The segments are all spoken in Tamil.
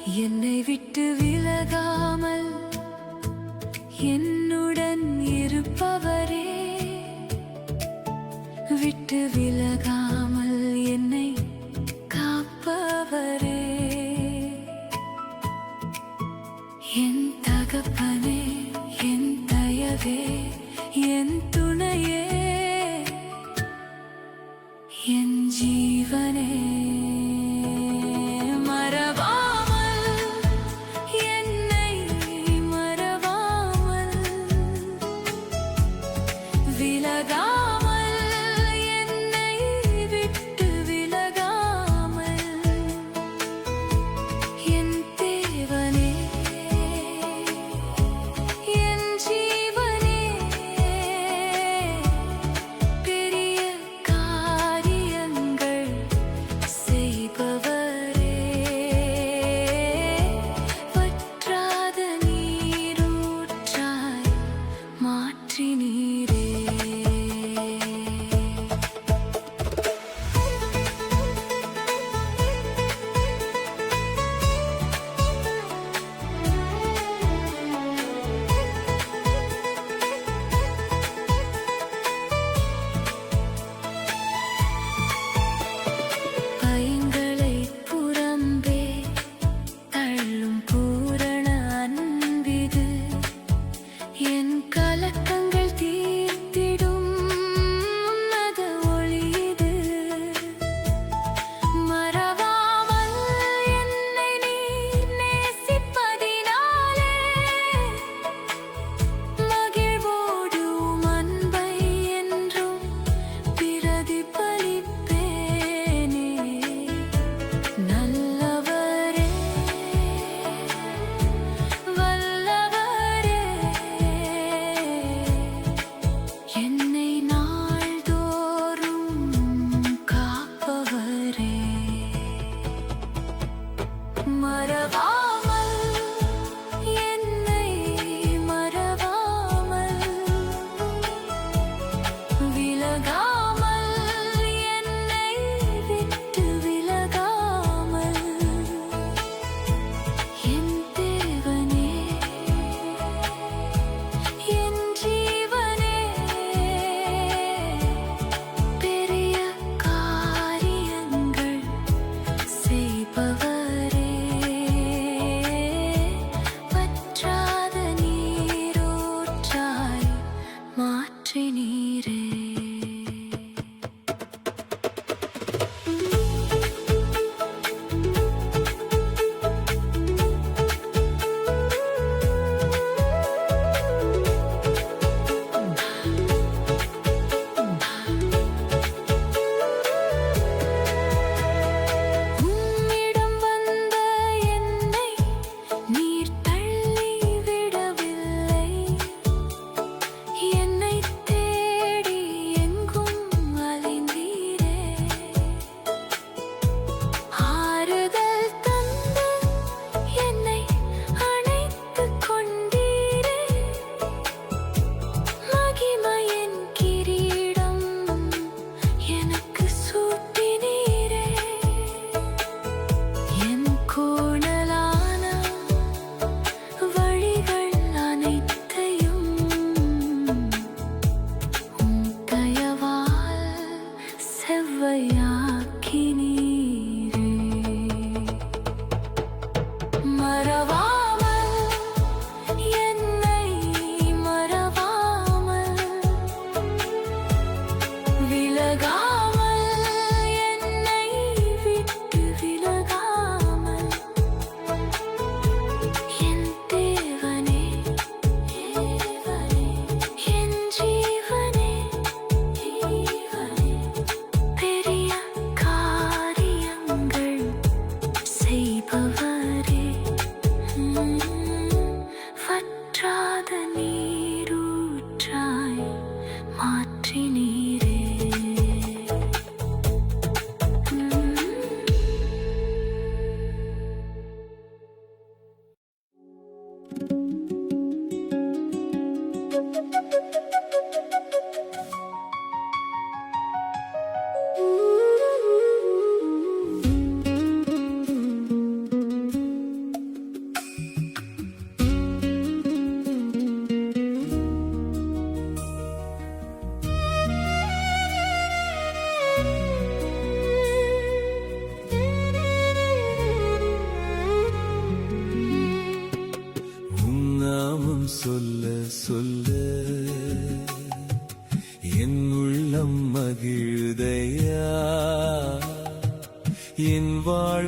என்னை விட்டு விலகாமல் என்னுடன் இருப்பவரே, விட்டு விலகாமல் என்னை காப்பவரே, என் தகப்பனே, என் தயவே, என் துணையே, என் ஜீவனே.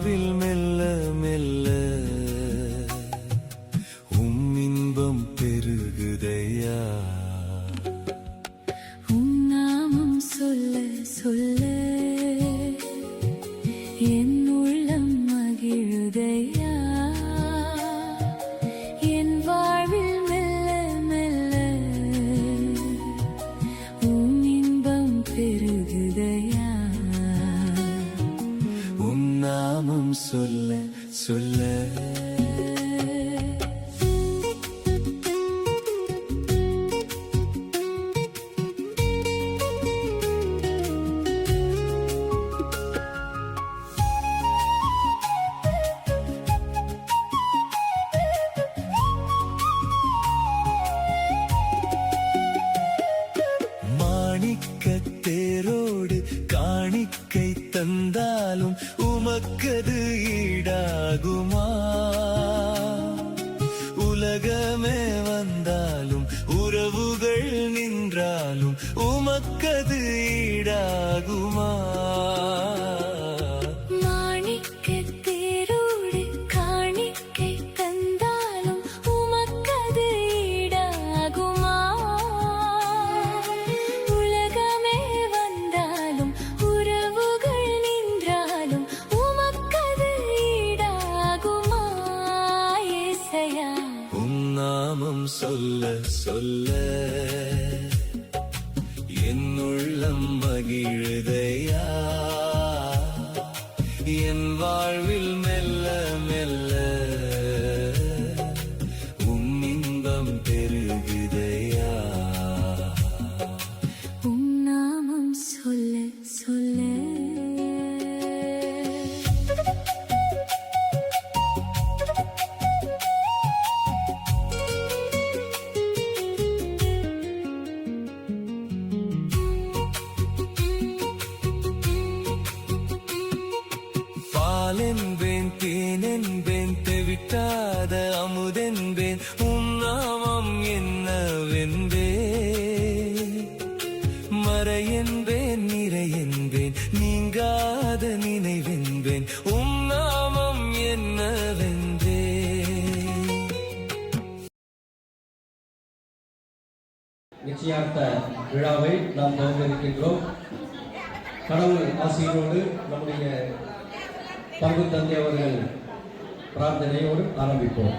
வாழ்வில் மெல்ல மெல்ல இன்பம் பெருகுதையா. உம் நாமம் சொல்ல சொல்ல என் உள்ளம் மகிழுதையா. என் வாழ்வில் மெல்ல மெல்ல உம் இன்பம் பெருகுதையா. உம் நாமம் சொல்ல சொல்ல தேரோடு காணிக்கை தந்தாலும் உமக்கது ஈடாகுமா. உலகமே வந்தாலும் உறவுகள் நின்றாலும் உமக்கது ஈடாகுமா. சொல்ல சொல்ல என் உள்ளம் மகிழுதையா. என் வாழ்வில் மெல்ல மெல்ல உம் இன்பம் பெருகுதையா. உம் நாமம் சொல்ல சொல்ல பாலென்பேன் தேனென்பேன் தெவிட்டாத அமுதென்பேன் உம் நாமம் என்னவென்பே. மறையென்பேன் நிறையென்பேன் நீங்காத நினைவென்பேன் உம் நாமம் என்னவென்பே. நிச்சயார்த்த விழாவை நாம் துவங்கியிருக்கின்றோம். கடவுள் ஆசியோடு நம்முடைய பங்கு தந்தை அவர்கள் பிரார்த்தனையோடு ஆரம்பிப்போம்.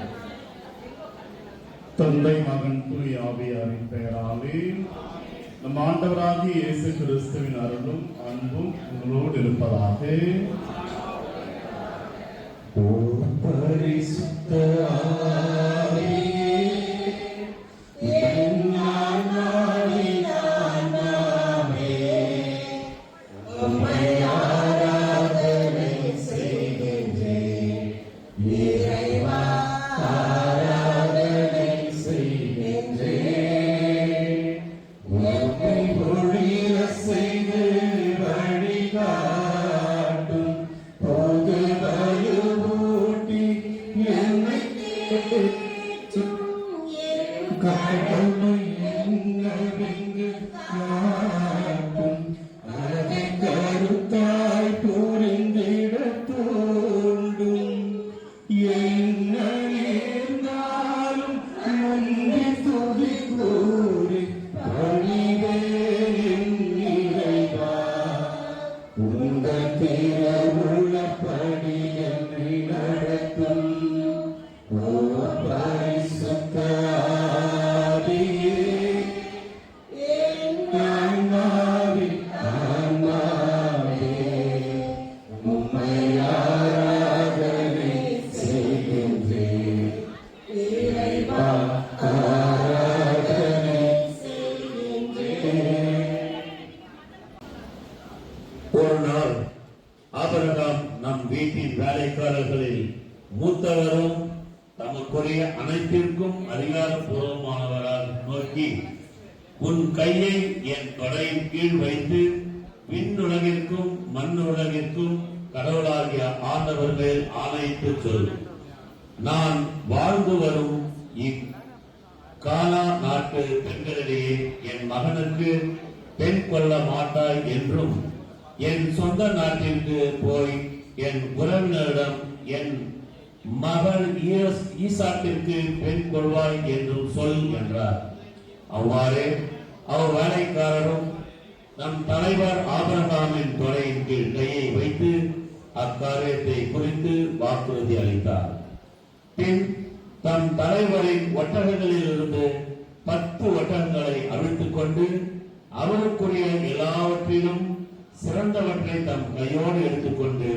தந்தை மகன் தூய ஆவியாரின் பெயராலே நம் ஆண்டவராகிய இயேசு கிறிஸ்துவின் அருளும் அன்பும் உங்களோடு இருப்பதாக. ஓ பரிசுத்த கருத்தாய் புரிந்திட தோன்றும் என்னாலும் நன்றி துதி கூறி பணிவே இறைவா. உங்கள் திருவுள்ளப்படி என்னை நடத்தும். ஓ பரிசுத்த ஒரு நாள் ஆபிரகாம் நம் வீட்டின் வேலைக்காரர்களில் மூத்தவரும் தமக்குரிய அனைத்திற்கும் அதிகாரப்பூர்வமானவரால் நோக்கி, உன் கையை என் தொடையின் கீழ் வைத்து விண்ணுலகிற்கும் மண்ணுலகிற்கும் கடவுளாகிய ஆண்டவர் மேல் ஆணையிட்டு சொல். நான் வாழ்ந்து வரும் இக்கானா நாட்டு பெண்களிடையே என் மகனுக்கு பெண் கொள்ள மாட்டாய் என்றும், என் சொந்த நாட்டிற்கு போய் என் உறவினரிடம் என் மகள் ஈசாட்டிற்கு பெண் கொள்வாய் என்றும் சொல் என்றார். அவ்வாறே அவர் வேலைக்காரரும் நம் தலைவர் ஆபிரகாமின் தொடையின் கீழ் கையை வைத்து அக்காரியத்தை குறித்து வாக்குறுதி அளித்தார். பின் தம் தலைவரின் ஒட்டகங்களில் இருந்து 10 ஒட்டகங்களை அவிழ்த்துக் கொண்டு அவருக்குரிய எல்லாவற்றிலும் சிறந்தவற்றை தம் கையோடு எடுத்துக்கொண்டு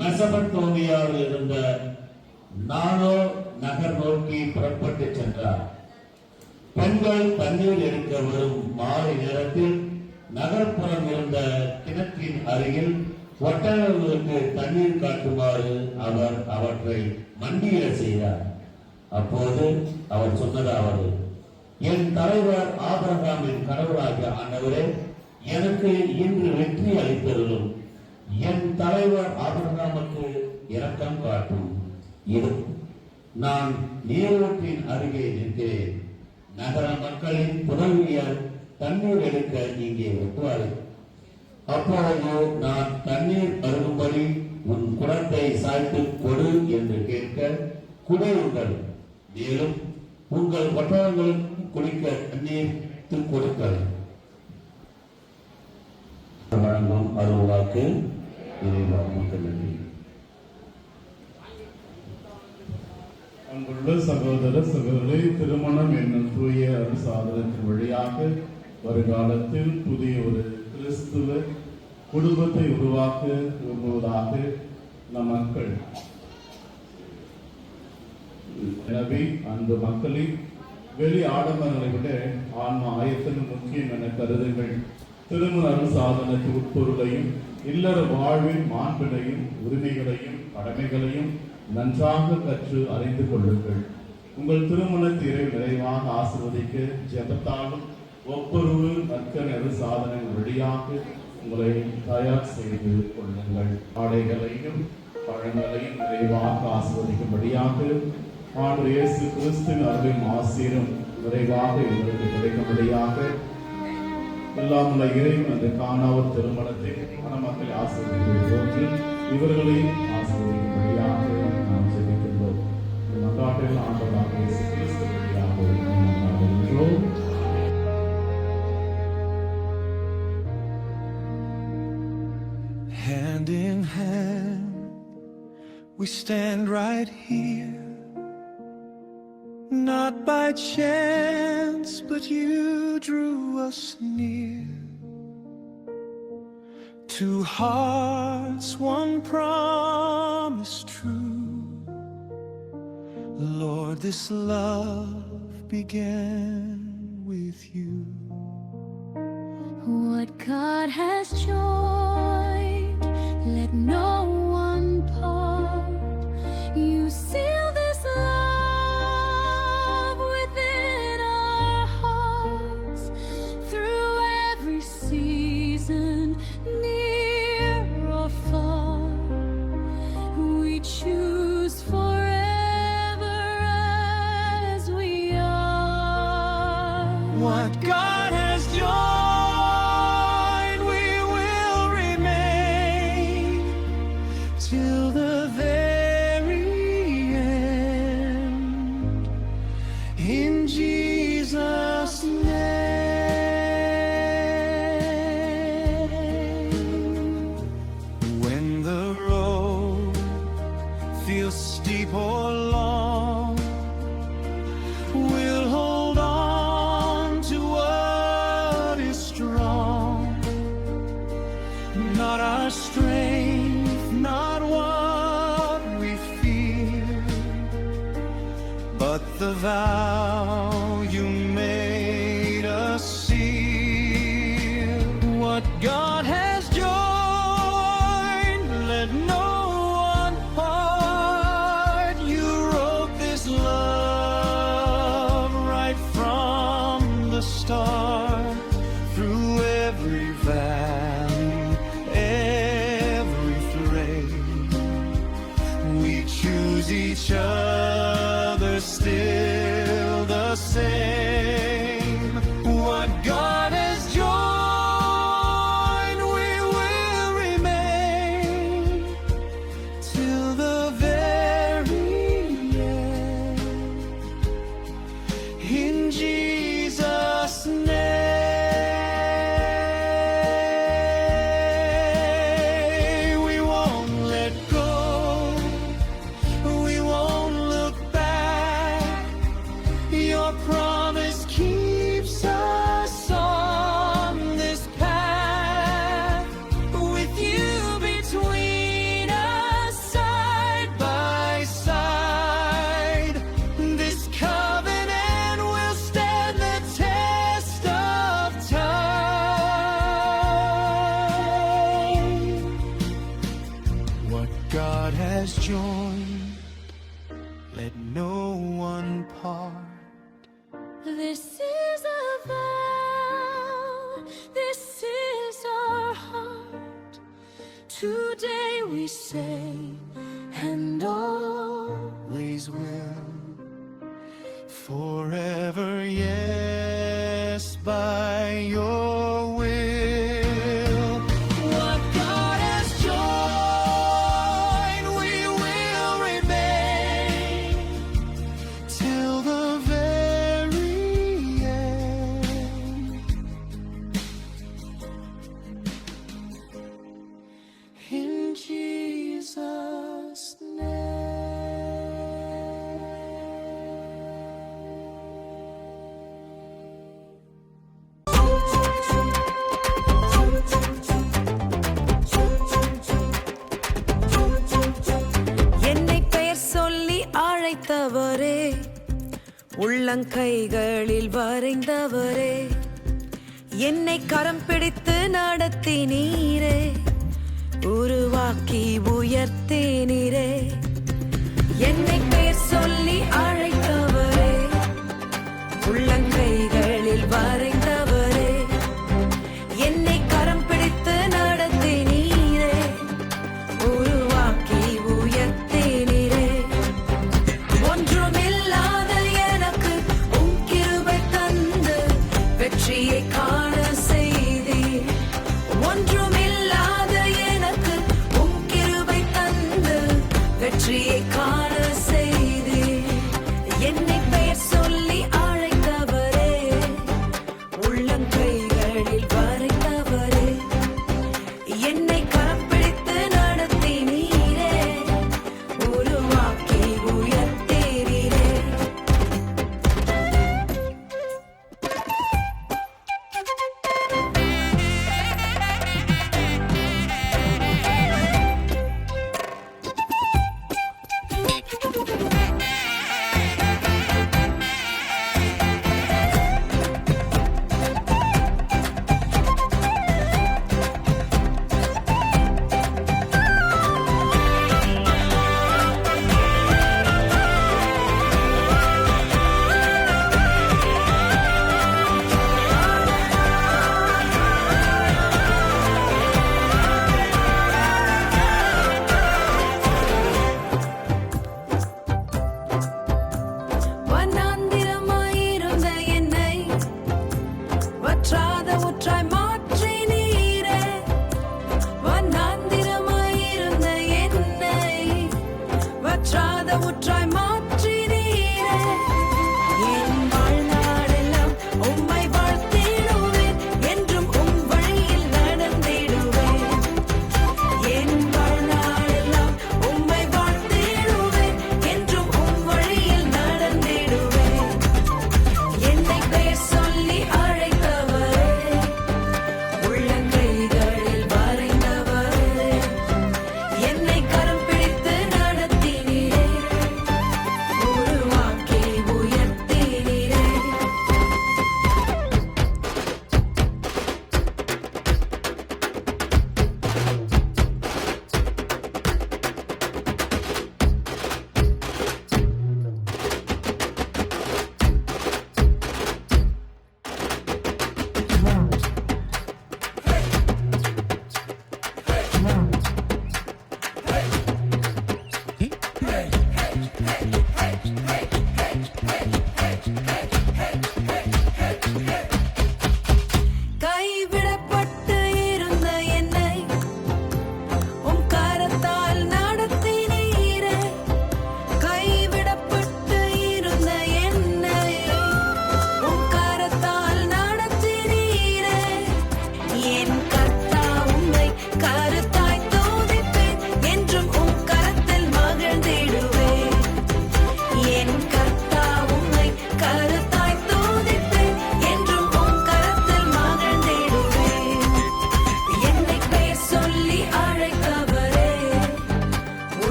மெசபத்தோமியாவில் இருந்த நானோ நகர் நோக்கி புறப்பட்டு சென்றார். பெண்கள் தண்ணீர் எடுக்க வரும் மாலை நேரத்தில் நகர்ப்புறம் இருந்த கிணற்றின் அருகில் ஒட்டகங்களுக்கு தண்ணீர் காட்டுமாறு அவர் அவற்றை மண்டியிட செய்தார். அப்போது அவர் சொன்னதாவது: என் தலைவர் ஆபிரகாமின் கடவுளாகிய ஆண்டவரே, எனக்கு இன்று வெற்றி அளித்தருளும். என் தலைவர் ஆபிரகாமுக்கு இரக்கம் காட்டும். இது நான் நீரூற்றின் அருகே நிற்கிறேன். நகர மக்களின் புதவியால் தண்ணீர் எடுக்க இங்கே ஒட்டுவார்கள். அப்பொழுது நான் தண்ணீர் அருகும்படி உன் குடத்தை சாய்த்து கொடு என்று கேட்க குடையுங்கள். மேலும் உங்கள் ஒட்டகங்களுக்கும் குடிக்க தண்ணீர் கொடுங்கள். வழங்கும் அருள்வாக்கு இறைவா மக்கள் நன்றி. அங்குள்ள சகோதர சகோதரி, திருமணம் என்னும் தூய அருசாதனத்தின் வழியாக வருகாலத்தில் புதிய ஒரு கிறிஸ்துவ குடும்பத்தை உருவாக்க விரும்புவதாக நம் மக்கள். எனவே அந்த மக்களின் வெளி ஆடம்பரங்களை விட ஆன்ம ஆயத்தம் முக்கியம் என கருதுங்கள். திருமண அருசாதனத்தின் உட்பொருளையும் இல்லற வாழ்வின் மாண்பினையும் உரிமைகளையும் கடமைகளையும் நன்றாக கற்று அறிந்து கொள்ளுங்கள். உங்கள் திருமணத்தை நிறைவாக ஆசிர்வதிக்க ஜெபத்தாலும் ஒப்புரவு நற்கனது சாதனை வழியாக உங்களை தயார் செய்து கொள்ளுங்கள். ஆடைகளையும் பழங்களையும் நிறைவாக ஆசிர்வதிக்கும்படியாக ஆண்டவர் இயேசு கிறிஸ்துவின் அருளின் ஆசீரும் நிறைவாக இவர்களுக்கு கிடைக்கும்படியாக எல்லாம் உள்ள இறைவன் அந்த காணாவூர் திருமணத்தை மணமக்களை ஆசிர்வதிக்கும் இவர்களையும் ஆசிர்வதிக்கும்படியாக நாம் ஜெபிக்கின்றோம். இந்த மன்றாட்டில் ஆண்டவராக இயேசு கிறிஸ்து வழியாக மன்றாடுகின்றோம். Hand in hand, we stand right here, not by chance, but you drew us near. Two hearts, one promise true. Lord, this love began with you. What God has joined, let no one part. You seal this love within our hearts. Through every season, near or far, we choose forever as we are. What God has joined, we will remain till the very end. In Jesus' name. When the road feels steep or long, we'll hold on to what is strong. Not our strength, not what we feel, but the vow you made us seal. What God has joined, let no one part. You wrote this love right from the start. Through every valley, every flame, we choose each other still the same. What God has joined, we will remain has joined, let no one part. This is a vow, this is our heart. Today we say, and Always will, forever, yes, by your will. What God has joined, we will remain till the very end. In Jesus' name. என்னை பெயர் சொல்லி அழைத்தவரே, உள்ளங்கைகளில் வரைந்தவரே, என்னை கரம் பிடித்து நடத்தினீரே, உருவாக்கி உயர்த்தினீரே. என்னை பெயர் சொல்லி அழைத்தவரே, உள்ளங்கைகளில் வரைந்தவரே, என்னை கரம் பிடித்து நடத்தினீரே, உருவாக்கி உயர்த்தினீரே. ஒன்றுமில்லாத எனக்கு உம் கிருபை தந்து வெற்றியை காண செய்தீர். ஒன்றுமில்லாத எனக்கு உம் கிருபை தந்து வெற்றியை காண செய்தீர். என்னை பெயர் சொல்லி அழைத்தவரே, உள்ளங்கைகளில் வரைந்தவரே, என்னை கரம் பிடித்து நடத்தினீரே, உருவாக்கி உயர்த்தினீரே.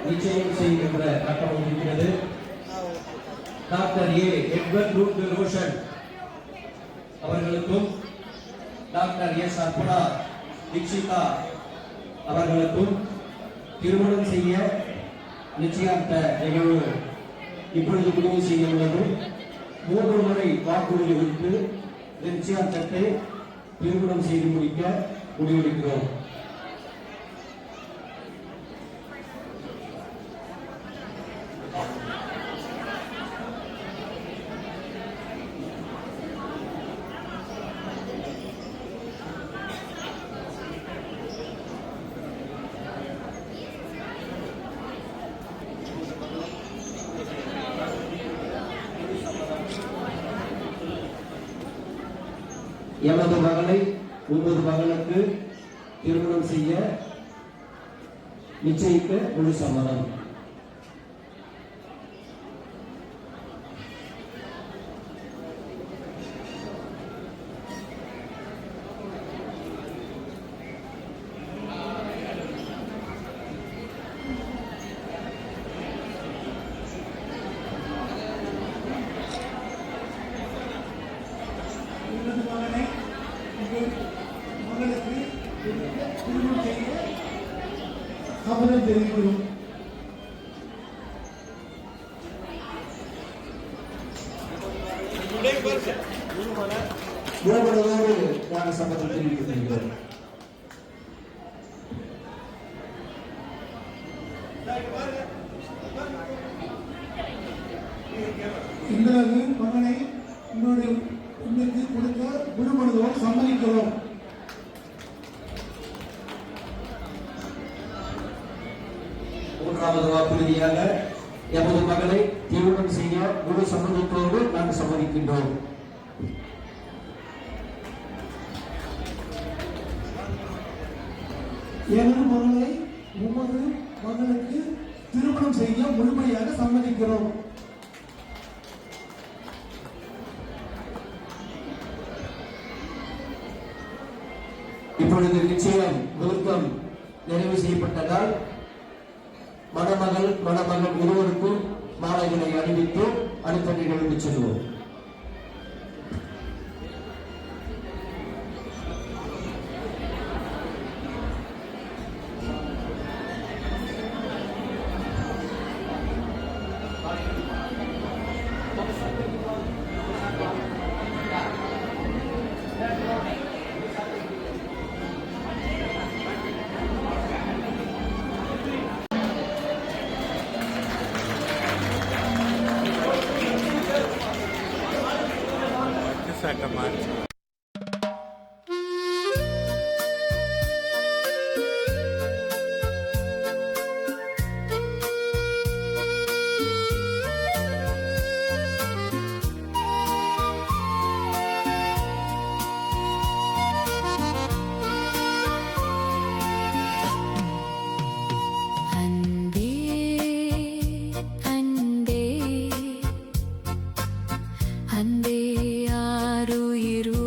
நிச்சயம் செய்கின்ற கட்டணம் இருக்கிறது. Doctor A Edward Root Roshan அவர்களுக்கும் டாக்டர் எஸ் அர்ப்பணா தீக்ஷிதா அவர்களுக்கும் திருமணம் செய்ய நிச்சயார்த்த நிகழ்வு இப்பொழுது முடிவு செய்ய உள்ளது. 3 முறை வாக்குறுதி கொடுத்து நிச்சயார்த்தத்தை திருமணம் செய்து முடிக்க முடிவெடுக்கிறோம். எமது மகளை உமது மகனுக்கு திருமணம் செய்ய நிச்சயிக்க முழு சம்மதம். உங்களது மகனை உங்கள் மகளுக்கு திருமணம் செய்ய சம்மதம் தெரிவிக்கிறோம். உறவுகளோடு நாங்கள் சம்மதம் தெரிவிக்கிறோம். எங்களது மகனை உங்களுக்கு கொடுக்க குருமனதோடு சம்மதிக்கிறோம். மூன்றாவது வாக்குறுதியாக எமது மகளை திருமணம் செய்ய முழு சம்மதத்தோடு நாங்கள் சம்மதிக்கின்றோம். எனது மகளை உமது மகனுக்கு திருமணம் செய்ய முழுமையாக சம்மதிக்கிறோம். இப்பொழுது நிச்சயம் முழுக்கம் நிறைவு செய்யப்பட்டதால் மணமகள் மணமகன் இருவருக்கும் மாலைகளை அணிவித்து அடுத்த நிகழ்வுக்கு செல்வோம். அன்பே அன்பே அன்பே ஆருயிரு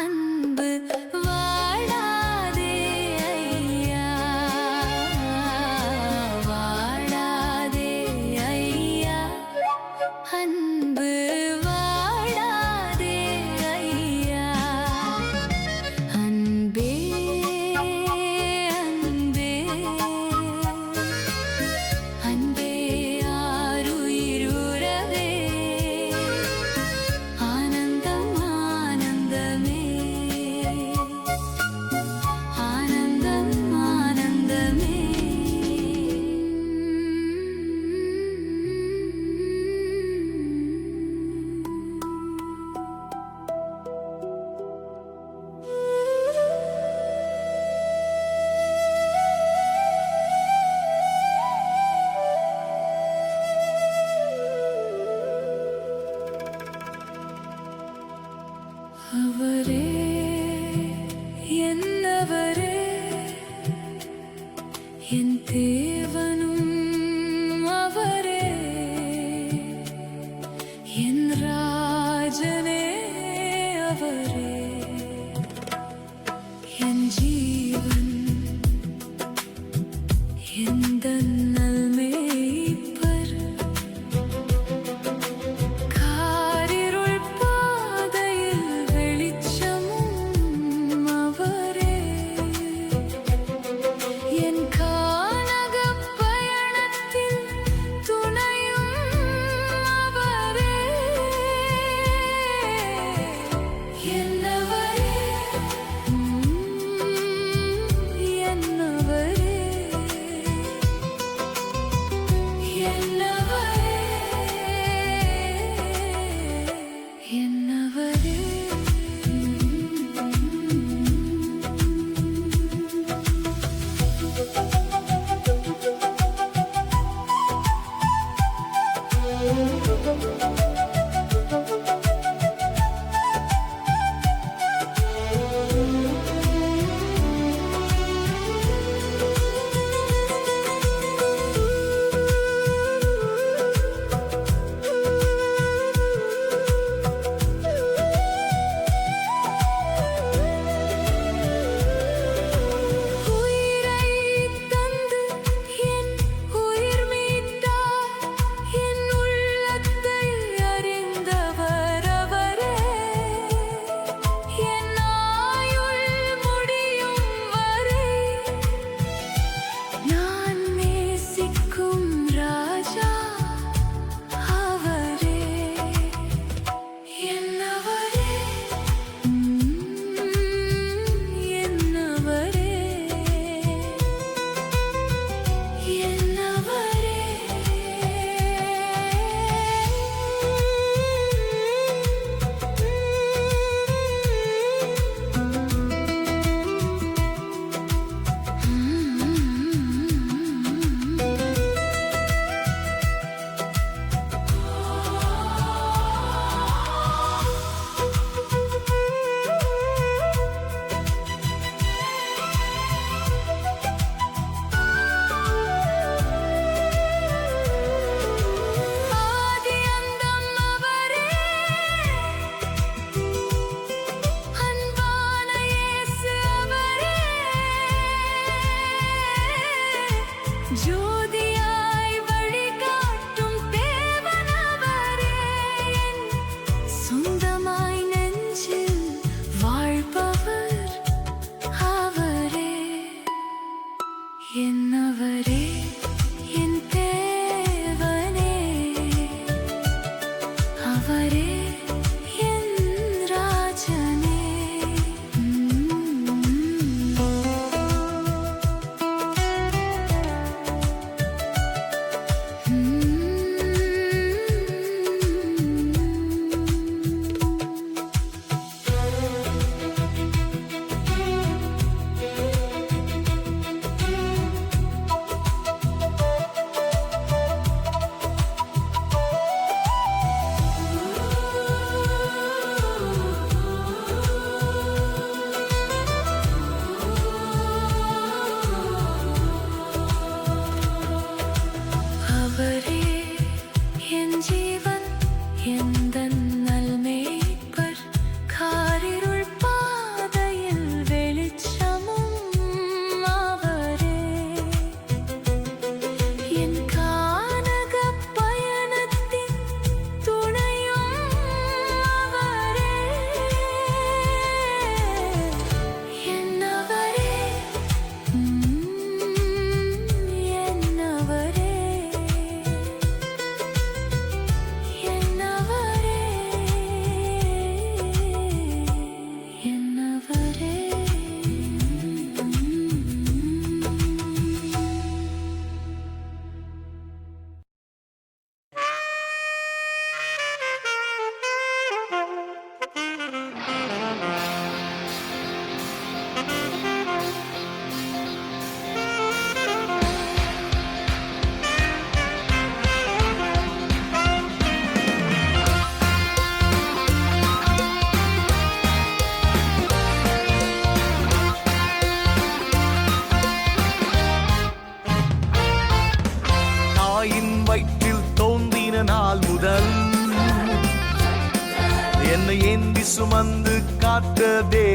அன்பு வாடாதே ஐயா, வாடாதே ஐயா, அன்பு வாடாதே ஐயா. அன்பே அன்பே அன்பே ஆருயிருறவே, ஆனந்தம் ஆனந்தமே.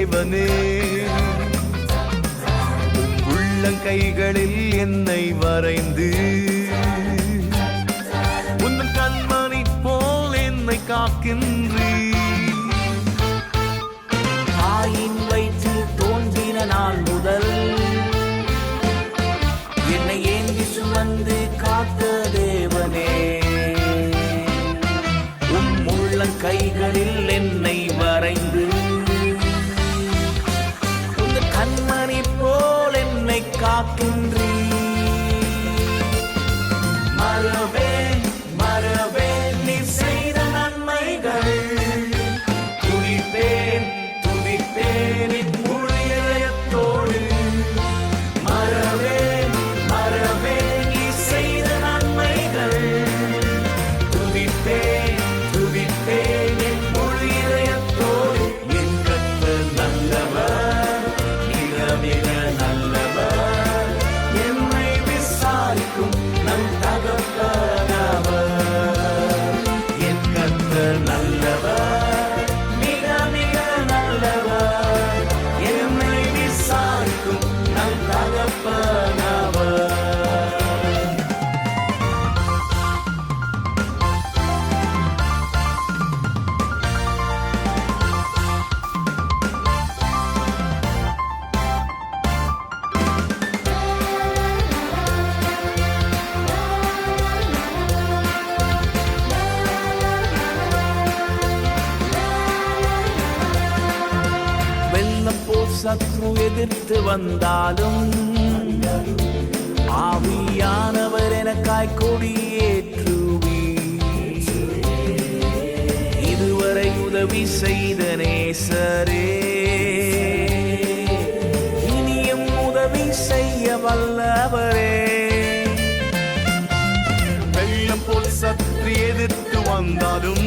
தேவனே உள்ளங்கைகளில் என்னை வரைந்து உந்தன் கண்மணி போல் என்னை காக்கின்றீர். தாயின் வயிற்றில் தோன்றின நாள் முதல் என்னை ஏந்தி சுமந்து காத்த தேவனே, உள்ளங்கைகளில் என்னை வரைந்து உந்தன் கண்மணி போல் என்னை காக்கின்றீர். மறவேன் மறவேன் நீ செய்த நன்மைகள், துதிப்பேன் துதிப்பேன் என் முழு இதயத்தோடு. மறவேன் மறவேன் நீ செய்த நன்மைகள், துதிப்பேன் துதிப்பேன் என் முழு இதயத்தோடு. என் கர்த்தர் நல்லவர், மிக மிக நல்லவர், என்னை விசாரிக்கும் நம் தகப்பனவர். என் கர்த்தர் நல்லவர், மிக மிக நல்லவர், என்னை விசாரிக்கும் நம் தகப்பனவர். வெள்ளம் போல் சத்ரு எதிர்த்து வந்தாலும் ஆவியானவர் எனக்காய் கொடியேற்றுவீர். இதுவரை உதவி செய்த நேசரே, இனியும் உதவி செய்ய வல்லவரே. வெள்ளம் போல் சற்று எதிர்த்து வந்தாலும்